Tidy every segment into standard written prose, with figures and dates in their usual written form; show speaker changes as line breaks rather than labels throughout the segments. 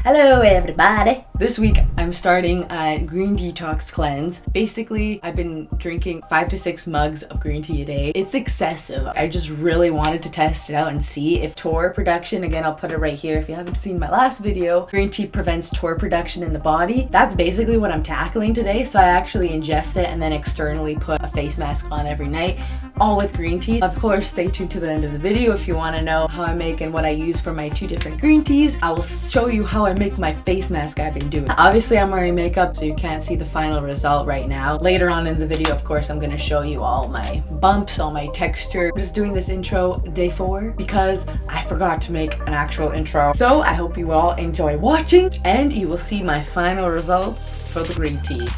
Hello everybody! This week I'm starting a green detox cleanse. Basically, I've been drinking 5 to 6 mugs of green tea a day. It's excessive. I just really wanted to test it out and see if TOR production, again I'll put it right here if you haven't seen my last video, green tea prevents TOR production in the body. That's basically what I'm tackling today, so I actually ingest it and then externally put a face mask on every night, all with green tea. Of course, stay tuned to the end of the video if you want to know how I make and what I use for my 2 different green teas. I will show you how I make my face mask I've been doing. Obviously I'm wearing makeup so you can't see the final result right now. Later on in the video, of course, I'm going to show you all my bumps, all my texture. I'm just doing this intro day 4 because I forgot to make an actual intro. So I hope you all enjoy watching and you will see my final results for the green tea.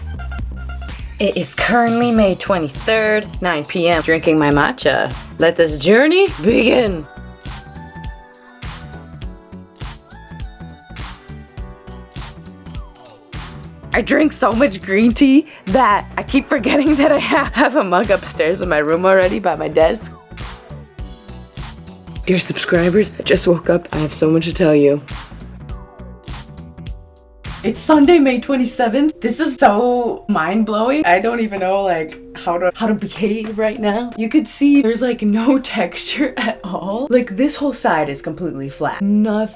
It is currently May 23rd, 9 p.m. drinking my matcha. Let this journey begin. I drink so much green tea that I keep forgetting that I have a mug upstairs in my room already by my desk. Dear subscribers, I just woke up. I have so much to tell you. It's Sunday, May 27th. This is so mind-blowing. I don't even know like how to behave right now. You could see there's like no texture at all. Like this whole side is completely flat. Nothing.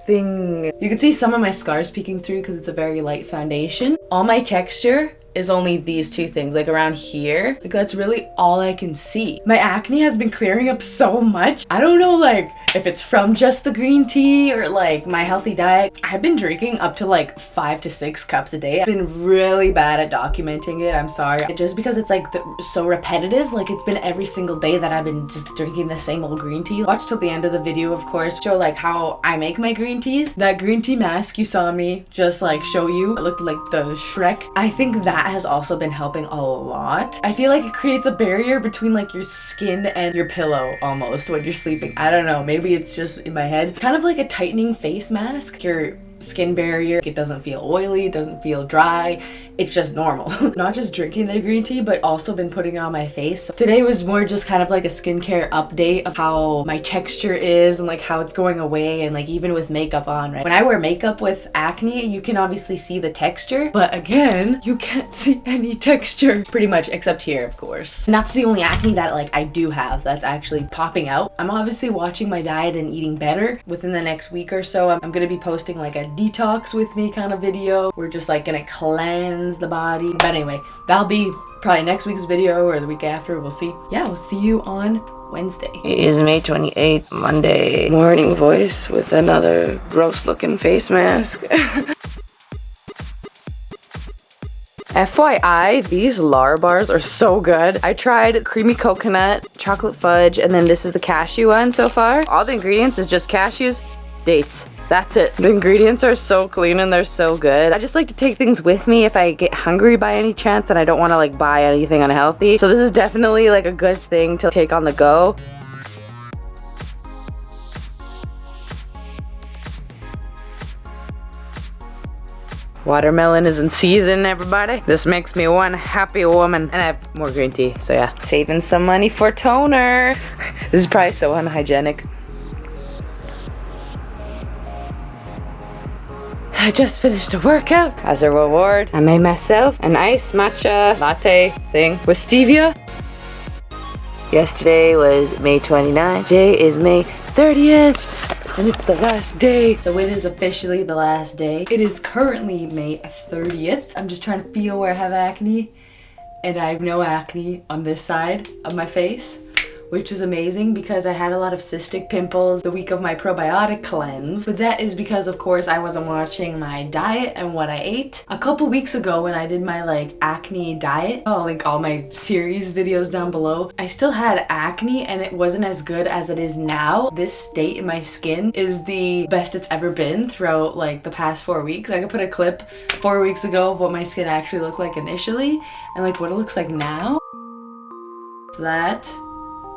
You can see some of my scars peeking through because it's a very light foundation. All my texture is only these 2 things, like around here. Like that's really all I can see. My acne has been clearing up so much. I don't know like if it's from just the green tea or like my healthy diet. I've been drinking up to like 5 to 6 cups a day. I've been really bad at documenting it, I'm sorry. Just because it's like so repetitive, like it's been every single day that I've been just drinking the same old green tea. Watch till the end of the video, of course, show like how I make my green teas. That green tea mask you saw me just like show you, it looked like the Shrek. I think that has also been helping a lot. I feel like it creates a barrier between like your skin and your pillow almost when you're sleeping. I don't know, maybe it's just in my head. Kind of like a tightening face mask. Your skin barrier, it doesn't feel oily, it doesn't feel dry, it's just normal. Not just drinking the green tea, but also been putting it on my face. So today was more just kind of like a skincare update of how my texture is and like how it's going away, and like even with makeup on, right? When I wear makeup with acne, you can obviously see the texture, but again, you can't see any texture pretty much except here, of course. And that's the only acne that like I do have that's actually popping out. I'm obviously watching my diet and eating better. Within the next week or so, I'm gonna be posting like a detox with me kind of video. We're just like gonna cleanse the body. But anyway, that'll be probably next week's video or the week after, we'll see. Yeah, we'll see you on Wednesday. It is May 28th, Monday. Morning voice with another gross looking face mask. FYI, these Lar bars are so good. I tried creamy coconut, chocolate fudge, and then this is the cashew one so far. All the ingredients is just cashews, dates. That's it. The ingredients are so clean and they're so good. I just like to take things with me if I get hungry by any chance and I don't want to like buy anything unhealthy. So this is definitely like a good thing to take on the go. Watermelon is in season, everybody. This makes me one happy woman. And I have more green tea, so yeah. Saving some money for toner. This is probably so unhygienic. I just finished a workout. As a reward, I made myself an iced matcha latte thing with stevia. Yesterday was May 29th. Today is May 30th. And it's the last day. So it is officially the last day. It is currently May 30th. I'm just trying to feel where I have acne. And I have no acne on this side of my face, which is amazing because I had a lot of cystic pimples the week of my probiotic cleanse. But that is because, of course, I wasn't watching my diet and what I ate. A couple weeks ago when I did my like acne diet, I'll link all my series videos down below, I still had acne and it wasn't as good as it is now. This state in my skin is the best it's ever been throughout like the past 4 weeks. I could put a clip 4 weeks ago of what my skin actually looked like initially and like what it looks like now.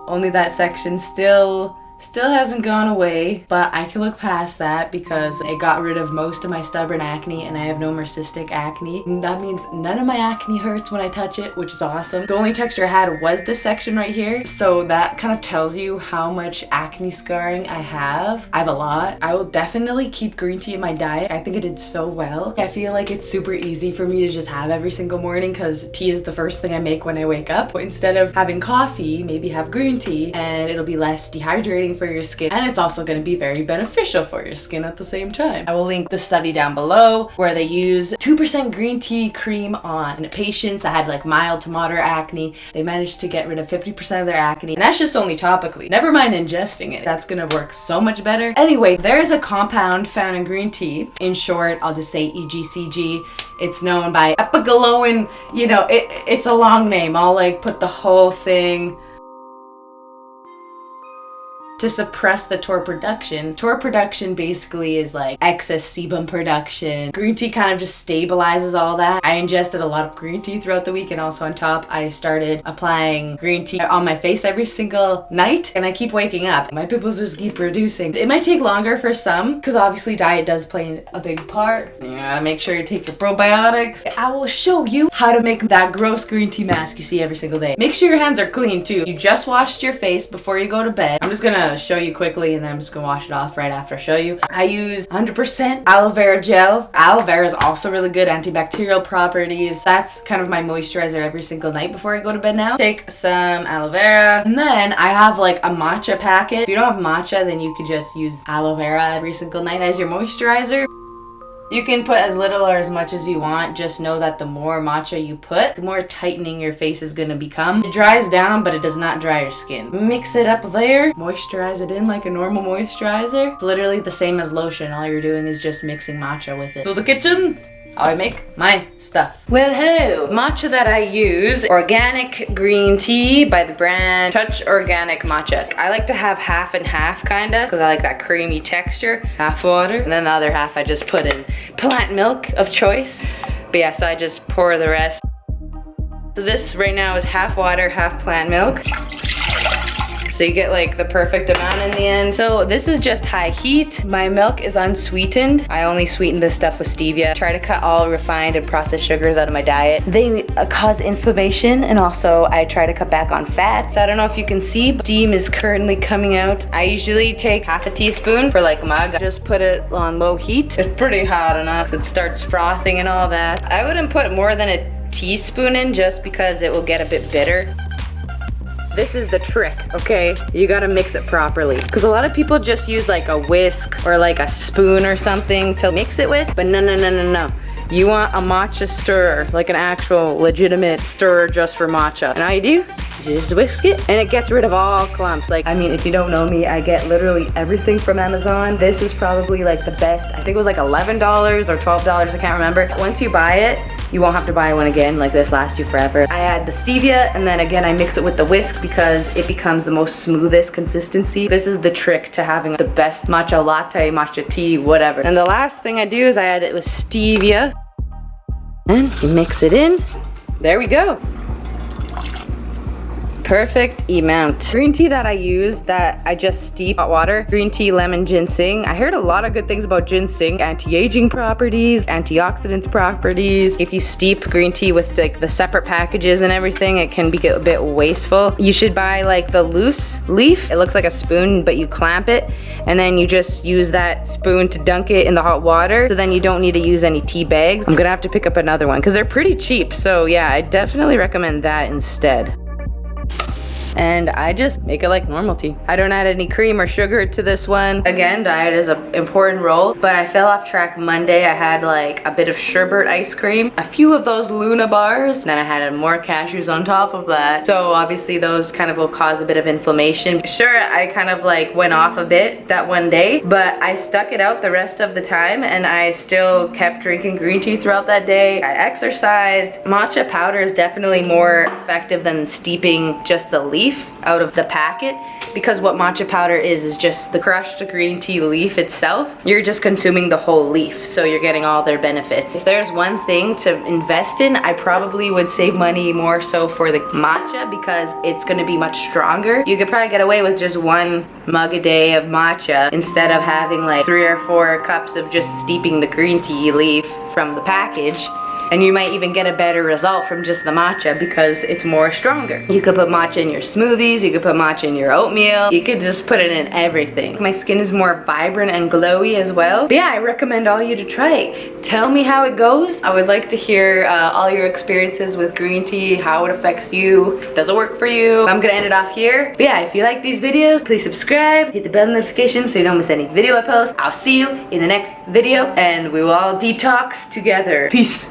Only that section still Still hasn't gone away, but I can look past that because it got rid of most of my stubborn acne and I have no more cystic acne. That means none of my acne hurts when I touch it, which is awesome. The only texture I had was this section right here, so that kind of tells you how much acne scarring I have. I have a lot. I will definitely keep green tea in my diet. I think it did so well. I feel like it's super easy for me to just have every single morning because tea is the first thing I make when I wake up. But instead of having coffee, maybe have green tea and it'll be less dehydrating for your skin, and it's also going to be very beneficial for your skin at the same time. I will link the study down below where they use 2% green tea cream on patients that had like mild to moderate acne. They managed to get rid of 50% of their acne, and that's just only topically. Never mind ingesting it. That's going to work so much better. Anyway, there's a compound found in green tea. In short, I'll just say EGCG. It's known by epigallowin, you know, it's a long name. I'll like put the whole thing. To suppress the TOR production. TOR production basically is like excess sebum production. Green tea kind of just stabilizes all that. I ingested a lot of green tea throughout the week, and also on top I started applying green tea on my face every single night, and I keep waking up. My pimples just keep reducing. It might take longer for some because obviously diet does play a big part. You gotta make sure you take your probiotics. I will show you how to make that gross green tea mask you see every single day. Make sure your hands are clean too. You just washed your face before you go to bed. I'm just gonna show you quickly and then I'm just gonna wash it off right after I show you. I use 100% aloe vera gel. Aloe vera is also really good, antibacterial properties. That's kind of my moisturizer every single night before I go to bed now. Take some aloe vera, and then I have like a matcha packet. If you don't have matcha, then you could just use aloe vera every single night as your moisturizer. You can put as little or as much as you want. Just know that the more matcha you put, the more tightening your face is gonna become. It dries down, but it does not dry your skin. Mix it up there, moisturize it in like a normal moisturizer. It's literally the same as lotion. All you're doing is just mixing matcha with it. So the kitchen, how I make my stuff. Well, hello. Matcha that I use, organic green tea by the brand Touch Organic Matcha. I like to have half and half kinda, because I like that creamy texture. Half water, and then the other half I just put in plant milk of choice. But yeah, so I just pour the rest. So this right now is half water, half plant milk. So you get like the perfect amount in the end. So this is just high heat. My milk is unsweetened. I only sweeten this stuff with stevia. Try to cut all refined and processed sugars out of my diet. They cause inflammation, and also I try to cut back on fat. So I don't know if you can see, but steam is currently coming out. I usually take half a teaspoon for like a mug. I just put it on low heat. It's pretty hot enough. It starts frothing and all that. I wouldn't put more than a teaspoon in just because it will get a bit bitter. This is the trick, okay? You gotta mix it properly. Because a lot of people just use like a whisk or like a spoon or something to mix it with, but no, no, no, no, no. You want a matcha stirrer, like an actual legitimate stirrer just for matcha. And all you do, you just whisk it, and it gets rid of all clumps. Like, I mean, if you don't know me, I get literally everything from Amazon. This is probably like the best. I think it was like $11 or $12, I can't remember. Once you buy it, you won't have to buy one again. Like, this lasts you forever. I add the stevia, and then again I mix it with the whisk because it becomes the most smoothest consistency. This is the trick to having the best matcha latte, matcha tea, whatever. And the last thing I do is I add it with stevia. And you mix it in. There we go. Perfect amount. Green tea that I use, that I just steep hot water. Green tea, lemon, ginseng. I heard a lot of good things about ginseng. Anti-aging properties, antioxidants properties. If you steep green tea with like the separate packages and everything, it can be a bit wasteful. You should buy like the loose leaf. It looks like a spoon, but you clamp it, and then you just use that spoon to dunk it in the hot water. So then you don't need to use any tea bags. I'm gonna have to pick up another one because they're pretty cheap. So yeah, I definitely recommend that instead. And I just make it like normal tea. I don't add any cream or sugar to this one. Again, diet is an important role, but I fell off track Monday. I had like a bit of sherbet ice cream, a few of those Luna bars, then I had more cashews on top of that. So obviously those kind of will cause a bit of inflammation. Sure, I kind of like went off a bit that one day, but I stuck it out the rest of the time, and I still kept drinking green tea throughout that day. I exercised. Matcha powder is definitely more effective than steeping just the leaf. leaf out of the packet, because what matcha powder is just the crushed green tea leaf itself. You're just consuming the whole leaf, so you're getting all their benefits. If there's one thing to invest in, I probably would save money more so for the matcha, because it's gonna be much stronger. You could probably get away with just 1 mug a day of matcha instead of having like 3 or 4 cups of just steeping the green tea leaf from the package. And you might even get a better result from just the matcha because it's more stronger. You could put matcha in your smoothies, you could put matcha in your oatmeal, you could just put it in everything. My skin is more vibrant and glowy as well. But yeah, I recommend all you to try it. Tell me how it goes. I would like to hear all your experiences with green tea, how it affects you, does it work for you? I'm gonna end it off here. But yeah, if you like these videos, please subscribe, hit the bell notification so you don't miss any video I post. I'll see you in the next video and we will all detox together. Peace.